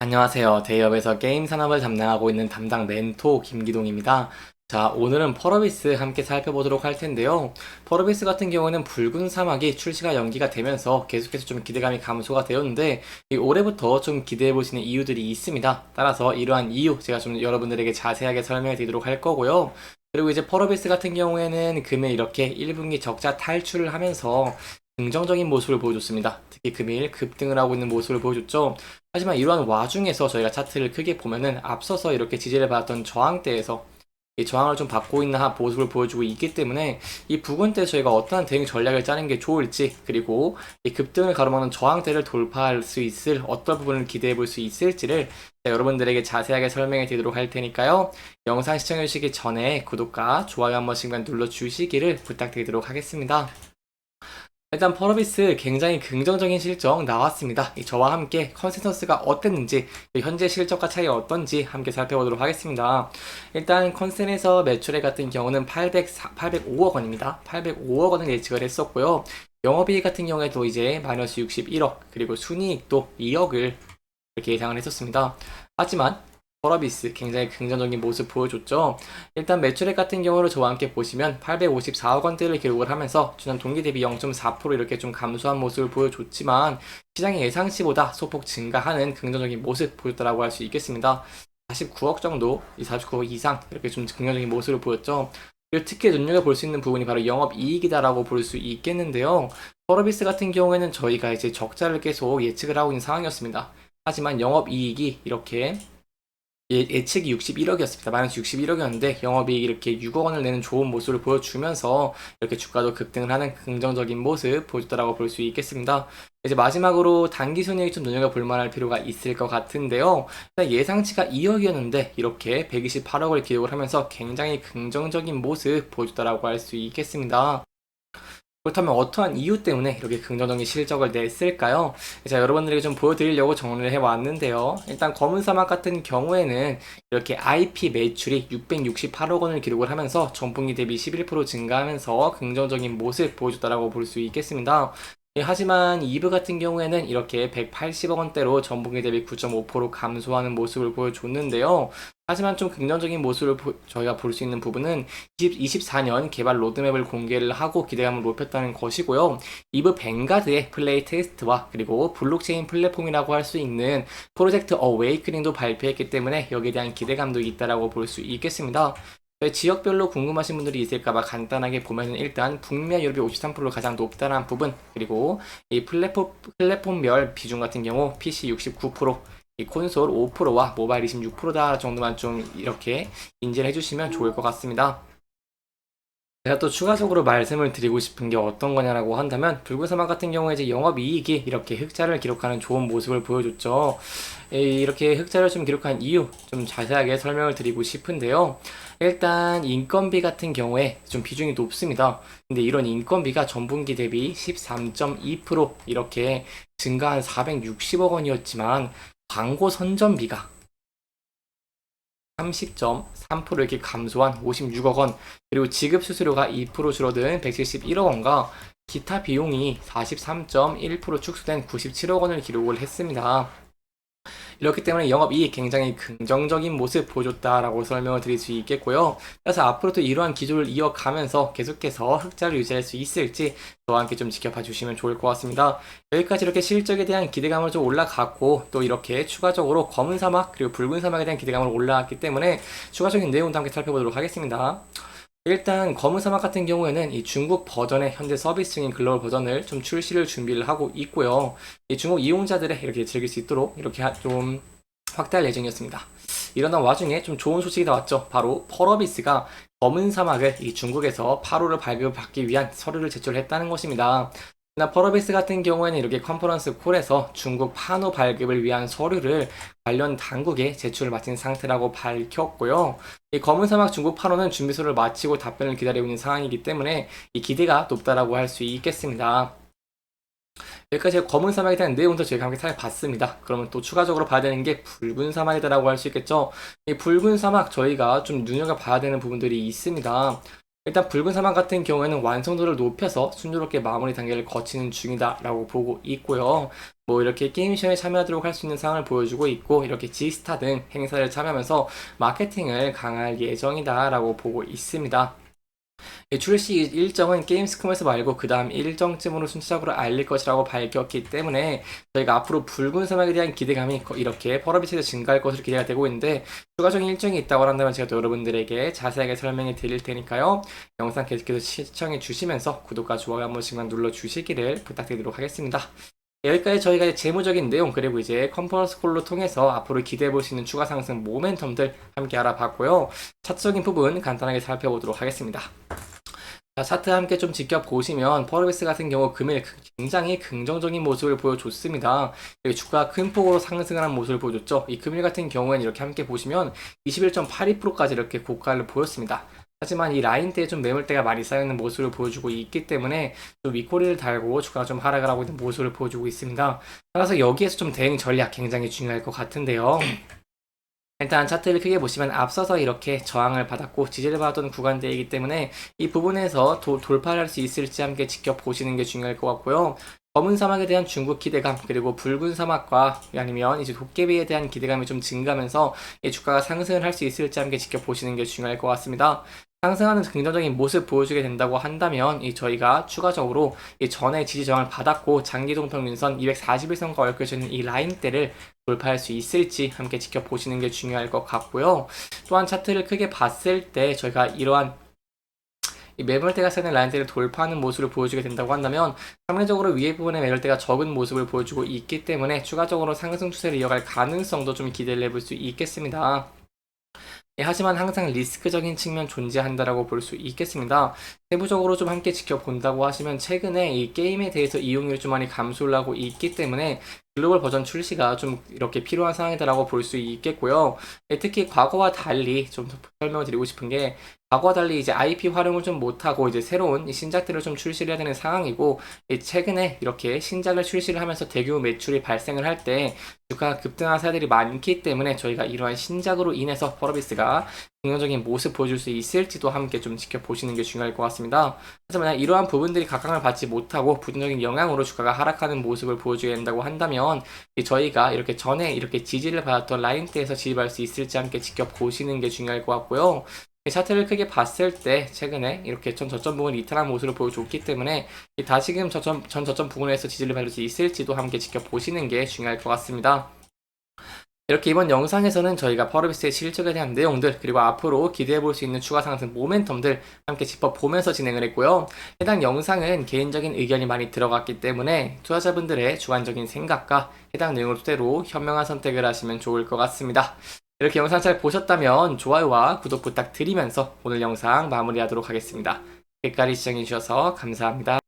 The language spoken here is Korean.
안녕하세요. 대기업에서 게임 산업을 담당하고 있는 담당 멘토 김기동입니다. 자, 오늘은 펄어비스 함께 살펴보도록 할 텐데요. 펄어비스 같은 경우는 붉은 사막이 출시가 연기가 되면서 계속해서 좀 기대감이 감소가 되었는데 이 올해부터 좀 기대해 볼 수 있는 이유들이 있습니다. 따라서 이러한 이유 제가 좀 여러분들에게 자세하게 설명해 드리도록 할 거고요. 그리고 이제 펄어비스 같은 경우에는 금일 이렇게 1분기 적자 탈출을 하면서 긍정적인 모습을 보여줬습니다. 특히 금일 급등을 하고 있는 모습을 보여줬죠. 하지만 이러한 와중에서 저희가 차트를 크게 보면은 앞서서 이렇게 지지를 받았던 저항대에서 이 저항을 좀 받고 있는 모습을 보여주고 있기 때문에 이 부근 때 저희가 어떠한 대응 전략을 짜는 게 좋을지, 그리고 이 급등을 가로막는 저항대를 돌파할 수 있을 어떤 부분을 기대해 볼 수 있을지를 여러분들에게 자세하게 설명해 드리도록 할 테니까요. 영상 시청해 주시기 전에 구독과 좋아요 한 번씩만 눌러 주시기를 부탁드리도록 하겠습니다. 일단 펄어비스 굉장히 긍정적인 실적 나왔습니다. 저와 함께 컨센서스가 어땠는지, 현재 실적과 차이가 어떤지 함께 살펴보도록 하겠습니다. 일단 컨센에서 매출액 같은 경우는 805억 원입니다. 805억 원을 예측을 했었고요. 영업이익 같은 경우에도 이제 마이너스 61억, 그리고 순이익도 2억을 이렇게 예상을 했었습니다. 하지만 펄어비스 굉장히 긍정적인 모습 보여줬죠. 일단 매출액 같은 경우를 저와 함께 보시면 854억 원대를 기록을 하면서 지난 동기 대비 0.4% 이렇게 좀 감소한 모습을 보여줬지만 시장의 예상치보다 소폭 증가하는 긍정적인 모습 보였다라고 할 수 있겠습니다. 49억 정도, 49억 이상 이렇게 좀 긍정적인 모습을 보였죠. 그리고 특히 눈여겨볼 수 있는 부분이 바로 영업이익이다라고 볼 수 있겠는데요. 펄어비스 같은 경우에는 저희가 이제 적자를 계속 예측을 하고 있는 상황이었습니다. 하지만 영업이익이 이렇게 예측이 61억이었습니다. 마이너스 61억이었는데 영업이익 이렇게 6억 원을 내는 좋은 모습을 보여주면서 이렇게 주가도 급등을 하는 긍정적인 모습 보여줬다라고 볼 수 있겠습니다. 이제 마지막으로 단기 손익이 좀 눈여겨볼 만할 필요가 있을 것 같은데요. 예상치가 2억이었는데 이렇게 128억을 기록을 하면서 굉장히 긍정적인 모습 보여줬다라고 할 수 있겠습니다. 그렇다면 어떠한 이유 때문에 이렇게 긍정적인 실적을 냈을까요? 자, 여러분들에게 좀 보여드리려고 정리를 해왔는데요. 일단 검은 사막 같은 경우에는 이렇게 IP 매출이 668억 원을 기록을 하면서 전분기 대비 11% 증가하면서 긍정적인 모습 보여줬다라고 볼 수 있겠습니다. 하지만 이브 같은 경우에는 이렇게 180억 원대로 전분기 대비 9.5% 감소하는 모습을 보여줬는데요. 하지만 좀 긍정적인 모습을 저희가 볼 수 있는 부분은 24년 개발 로드맵을 공개를 하고 기대감을 높였다는 것이고요. 이브 뱅가드의 플레이 테스트와 그리고 블록체인 플랫폼이라고 할 수 있는 프로젝트 어웨이크닝도 발표했기 때문에 여기에 대한 기대감도 있다라고 볼 수 있겠습니다. 지역별로 궁금하신 분들이 있을까봐 간단하게 보면은 일단 북미와 유럽이 53%로 가장 높다는 부분, 그리고 이 플랫폼별 비중 같은 경우 PC 69%, 이 콘솔 5%와 모바일 26%다 정도만 좀 이렇게 인지를 해주시면 좋을 것 같습니다. 제가 또 추가적으로 말씀을 드리고 싶은 게 어떤 거냐라고 한다면 붉은 사막 같은 경우에 이제 영업이익이 이렇게 흑자를 기록하는 좋은 모습을 보여줬죠. 이렇게 흑자를 좀 기록한 이유 좀 자세하게 설명을 드리고 싶은데요. 일단 인건비 같은 경우에 좀 비중이 높습니다. 근데 이런 인건비가 전분기 대비 13.2% 이렇게 증가한 460억 원이었지만 광고 선전비가 30.3% 이렇게 감소한 56억 원, 그리고 지급 수수료가 2% 줄어든 171억 원과 기타 비용이 43.1% 축소된 97억 원을 기록을 했습니다. 이렇기 때문에 영업이익 굉장히 긍정적인 모습 보여줬다라고 설명을 드릴 수 있겠고요. 그래서 앞으로도 이러한 기조를 이어가면서 계속해서 흑자를 유지할 수 있을지 저와 함께 좀 지켜봐 주시면 좋을 것 같습니다. 여기까지 이렇게 실적에 대한 기대감을 좀 올라갔고 또 이렇게 추가적으로 검은 사막 그리고 붉은 사막에 대한 기대감을 올라갔기 때문에 추가적인 내용도 함께 살펴보도록 하겠습니다. 일단 검은 사막 같은 경우에는 이 중국 버전의 현재 서비스 중인 글로벌 버전을 좀 출시를 준비를 하고 있고요. 이 중국 이용자들의 이렇게 즐길 수 있도록 이렇게 좀 확대할 예정이었습니다. 이러한 와중에 좀 좋은 소식이 나왔죠. 바로 펄어비스가 검은 사막을 이 중국에서 8호를 발급받기 위한 서류를 제출했다는 것입니다. 펄어비스 같은 경우에는 이렇게 컨퍼런스 콜에서 중국 판호 발급을 위한 서류를 관련 당국에 제출을 마친 상태라고 밝혔고요. 이 검은 사막 중국 판호는 준비서를 마치고 답변을 기다리고 있는 상황이기 때문에 이 기대가 높다라고 할 수 있겠습니다. 여기까지 검은 사막에 대한 내용도 저희가 함께 살펴봤습니다. 그러면 또 추가적으로 봐야 되는 게 붉은 사막이다라고 할 수 있겠죠. 이 붉은 사막 저희가 좀 눈여겨봐야 되는 부분들이 있습니다. 일단 붉은 사막 같은 경우에는 완성도를 높여서 순조롭게 마무리 단계를 거치는 중이다라고 보고 있고요. 뭐 이렇게 게임 시험에 참여하도록 할 수 있는 상황을 보여주고 있고 이렇게 지스타 등 행사를 참여하면서 마케팅을 강화할 예정이다라고 보고 있습니다. 출시 일정은 게임스컴에서 말고 그 다음 일정쯤으로 순차적으로 알릴 것이라고 밝혔기 때문에 저희가 앞으로 붉은 사막에 대한 기대감이 이렇게 펄어비스에서 증가할 것으로 기대가 되고 있는데 추가적인 일정이 있다고 한다면 제가 또 여러분들에게 자세하게 설명해 드릴 테니까요. 영상 계속해서 시청해 주시면서 구독과 좋아요 한 번씩만 눌러 주시기를 부탁드리도록 하겠습니다. 여기까지 저희가 이제 재무적인 내용 그리고 이제 컨퍼런스 콜로 통해서 앞으로 기대해 볼 수 있는 추가 상승 모멘텀들 함께 알아봤고요. 차트적인 부분 간단하게 살펴보도록 하겠습니다. 자, 차트 함께 좀 지켜보시면 펄어비스 같은 경우 금일 굉장히 긍정적인 모습을 보여줬습니다. 주가가 큰 폭으로 상승을 한 모습을 보여줬죠. 이 금일 같은 경우에는 이렇게 함께 보시면 21.82%까지 이렇게 고가를 보였습니다. 하지만 이 라인대에 좀 매물대가 많이 쌓여있는 모습을 보여주고 있기 때문에 좀 윗꼬리를 달고 주가가 좀 하락을 하고 있는 모습을 보여주고 있습니다. 따라서 여기에서 좀 대응 전략 굉장히 중요할 것 같은데요. 일단 차트를 크게 보시면 앞서서 이렇게 저항을 받았고 지지를 받았던 구간대이기 때문에 이 부분에서 돌파를 할 수 있을지 함께 지켜보시는 게 중요할 것 같고요. 검은 사막에 대한 중국 기대감 그리고 붉은 사막과 아니면 이제 도깨비에 대한 기대감이 좀 증가하면서 이 주가가 상승을 할 수 있을지 함께 지켜보시는 게 중요할 것 같습니다. 상승하는 긍정적인 모습 보여주게 된다고 한다면 저희가 추가적으로 이 전에 지지 저항을 받았고 장기 동평균선 241선과 얽혀져 있는 이 라인대를 돌파할 수 있을지 함께 지켜보시는 게 중요할 것 같고요. 또한 차트를 크게 봤을 때 저희가 이러한 이 매물대가 쌓이는 라인대를 돌파하는 모습을 보여주게 된다고 한다면 상대적으로 위에 부분에 매물대가 적은 모습을 보여주고 있기 때문에 추가적으로 상승 추세를 이어갈 가능성도 좀 기대를 해볼 수 있겠습니다. 하지만 항상 리스크적인 측면 존재한다라고 볼 수 있겠습니다. 세부적으로 좀 함께 지켜본다고 하시면 최근에 이 게임에 대해서 이용률이 좀 많이 감소를 하고 있기 때문에 글로벌 버전 출시가 좀 이렇게 필요한 상황이다라고 볼 수 있겠고요. 특히 과거와 달리 좀 설명을 드리고 싶은 게 과거와 달리 이제 IP 활용을 좀 못하고 이제 새로운 신작들을 좀 출시를 해야 되는 상황이고 최근에 이렇게 신작을 출시를 하면서 대규모 매출이 발생을 할 때 주가가 급등한 사례들이 많기 때문에 저희가 이러한 신작으로 인해서 펄어비스가 긍정적인 모습 보여줄 수 있을지도 함께 좀 지켜보시는 게 중요할 것 같습니다. 하지만 이러한 부분들이 각광을 받지 못하고 부정적인 영향으로 주가가 하락하는 모습을 보여줘야 된다고 한다면 저희가 이렇게 전에 이렇게 지지를 받았던 라인대에서 지지받을 수 있을지 함께 지켜보시는 게 중요할 것 같고요. 차트를 크게 봤을 때 최근에 이렇게 전 저점 부분을 이탈한 모습을 보여줬기 때문에 다시금 전 저점 부분에서 지지를 받을 수 있을지도 함께 지켜보시는 게 중요할 것 같습니다. 이렇게 이번 영상에서는 저희가 펄어비스의 실적에 대한 내용들 그리고 앞으로 기대해 볼 수 있는 추가 상승 모멘텀들 함께 짚어보면서 진행을 했고요. 해당 영상은 개인적인 의견이 많이 들어갔기 때문에 투자자분들의 주관적인 생각과 해당 내용을 토대로 현명한 선택을 하시면 좋을 것 같습니다. 이렇게 영상 잘 보셨다면 좋아요와 구독 부탁드리면서 오늘 영상 마무리하도록 하겠습니다. 끝까지 시청해주셔서 감사합니다.